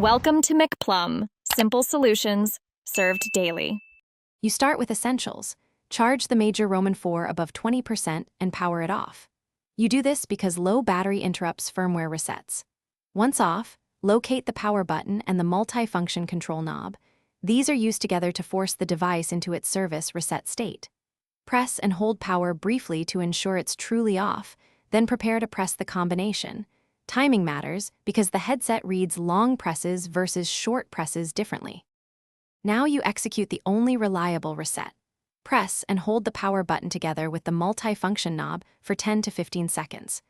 Welcome to McPlum, simple solutions served daily. You start with essentials. Charge the major Roman 4 above 20% and power it off. You do this because low battery interrupts firmware resets. Once off, locate the power button and the multi-function control knob. These are used together to force the device into its service reset state. Press and hold power briefly to ensure it's truly off, then prepare to press the combination. Timing matters because the headset reads long presses versus short presses differently. Now you execute the only reliable reset. Press and hold the power button together with the multi-function knob for 10 to 15 seconds.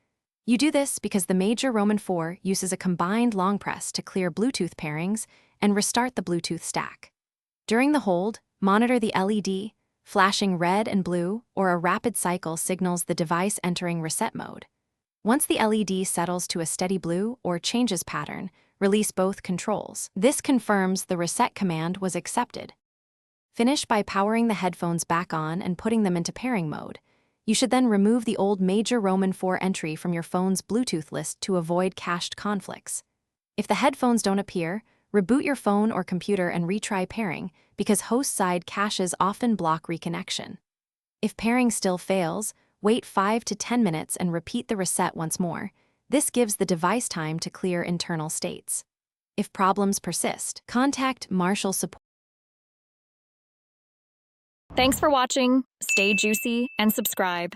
You do this because the major Roman 4 uses a combined long press to clear Bluetooth pairings and restart the Bluetooth stack. During the hold, monitor the LED, flashing red and blue, or a rapid cycle signals the device entering reset mode. Once the LED settles to a steady blue or changes pattern, release both controls. This confirms the reset command was accepted. Finish by powering the headphones back on and putting them into pairing mode. You should then remove the old major Roman 4 entry from your phone's Bluetooth list to avoid cached conflicts. If the headphones don't appear, reboot your phone or computer and retry pairing because host side caches often block reconnection. If pairing still fails, wait 5 to 10 minutes and repeat the reset once more. This gives the device time to clear internal states. If problems persist, contact Marshall Support. Thanks for watching. Stay juicy and subscribe.